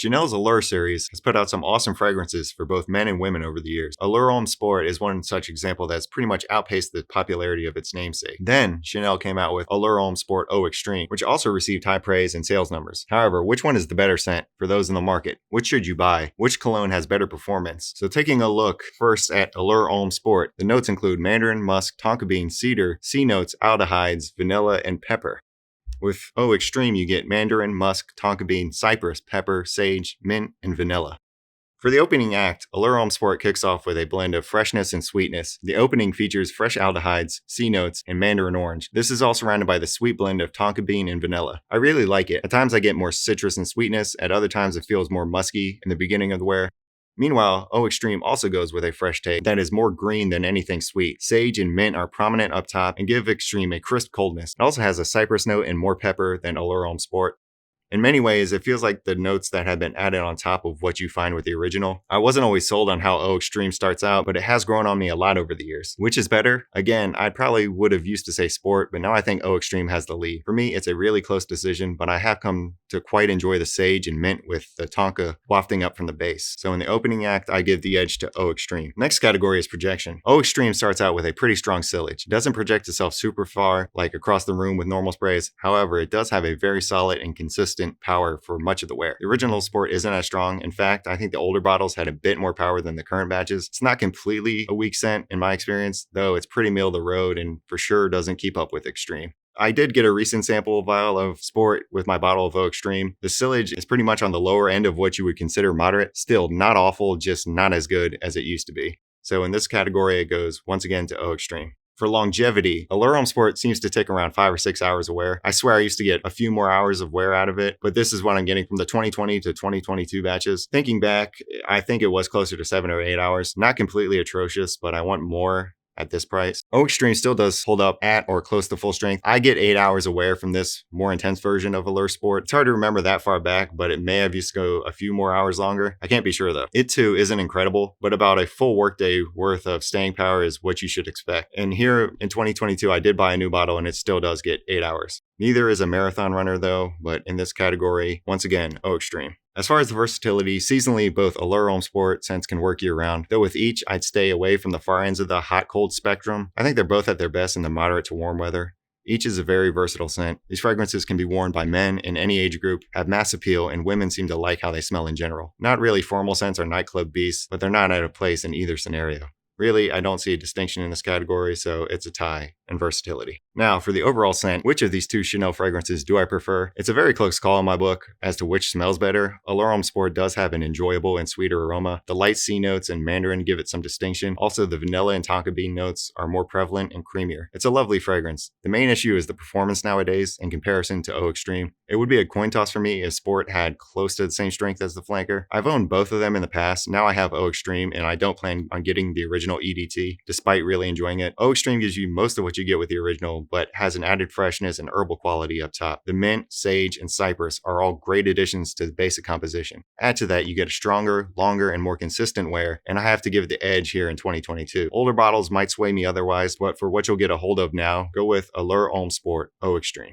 Chanel's Allure series has put out some awesome fragrances for both men and women over the years. Allure Homme Sport is one such example that's pretty much outpaced the popularity of its namesake. Then, Chanel came out with Allure Homme Sport Eau Extreme, which also received high praise and sales numbers. However, which one is the better scent for those in the market? Which should you buy? Which cologne has better performance? So taking a look first at Allure Homme Sport, the notes include mandarin, musk, tonka bean, cedar, C notes, aldehydes, vanilla, and pepper. With Eau Extreme, you get mandarin, musk, tonka bean, cypress, pepper, sage, mint, and vanilla. For the opening act, Allure Homme Sport kicks off with a blend of freshness and sweetness. The opening features fresh aldehydes, C notes, and mandarin orange. This is all surrounded by the sweet blend of tonka bean and vanilla. I really like it. At times I get more citrus and sweetness, at other times it feels more musky in the beginning of the wear. Meanwhile, Eau Extreme also goes with a fresh take that is more green than anything sweet. Sage and mint are prominent up top and give Extreme a crisp coldness. It also has a cypress note and more pepper than Allure Homme Sport. In many ways, it feels like the notes that have been added on top of what you find with the original. I wasn't always sold on how Eau Extreme starts out, but it has grown on me a lot over the years. Which is better? Again, I probably would have used to say Sport, but now I think Eau Extreme has the lead. For me, it's a really close decision, but I have come to quite enjoy the sage and mint with the tonka wafting up from the base. So in the opening act, I give the edge to Eau Extreme. Next category is projection. Eau Extreme starts out with a pretty strong sillage. It doesn't project itself super far, like across the room with normal sprays. However, it does have a very solid and consistent power for much of the wear. The original Sport isn't as strong. In fact, I think the older bottles had a bit more power than the current batches. It's not completely a weak scent in my experience, though it's pretty middle of the road and for sure doesn't keep up with Extreme. I did get a recent sample vial of Sport with my bottle of Eau Extreme. The sillage is pretty much on the lower end of what you would consider moderate. Still not awful, just not as good as it used to be. So in this category, it goes once again to Eau Extreme. For longevity, Allure Homme Sport seems to take around 5 or 6 hours of wear. I swear I used to get a few more hours of wear out of it, but this is what I'm getting from the 2020 to 2022 batches. Thinking back, I think it was closer to 7 or 8 hours. Not completely atrocious, but I want more at this price. Eau Extreme still does hold up at or close to full strength. I get 8 hours of wear from this more intense version of Allure Sport. It's hard to remember that far back, but it may have used to go a few more hours longer. I can't be sure though. It too isn't incredible, but about a full workday worth of staying power is what you should expect. And here in 2022, I did buy a new bottle and it still does get 8 hours. Neither is a marathon runner though, but in this category, once again, Eau Extreme. As far as the versatility, seasonally both Allure Homme Sport scents can work year round, though with each I'd stay away from the far ends of the hot-cold spectrum. I think they're both at their best in the moderate to warm weather. Each is a very versatile scent. These fragrances can be worn by men in any age group, have mass appeal, and women seem to like how they smell in general. Not really formal scents or nightclub beasts, but they're not out of place in either scenario. Really, I don't see a distinction in this category, so it's a tie in versatility. Now, for the overall scent, which of these two Chanel fragrances do I prefer? It's a very close call in my book as to which smells better. Allure Homme Sport does have an enjoyable and sweeter aroma. The light C notes and mandarin give it some distinction. Also, the vanilla and tonka bean notes are more prevalent and creamier. It's a lovely fragrance. The main issue is the performance nowadays in comparison to Eau Extreme. It would be a coin toss for me if Sport had close to the same strength as the flanker. I've owned both of them in the past. Now I have Eau Extreme and I don't plan on getting the original EDT, despite really enjoying it. Eau Extreme gives you most of what you get with the original, but has an added freshness and herbal quality up top. The mint, sage, and cypress are all great additions to the basic composition. Add to that, you get a stronger, longer, and more consistent wear, and I have to give the edge here in 2022. Older bottles might sway me otherwise, but for what you'll get a hold of now, go with Allure Homme Sport Eau Extreme.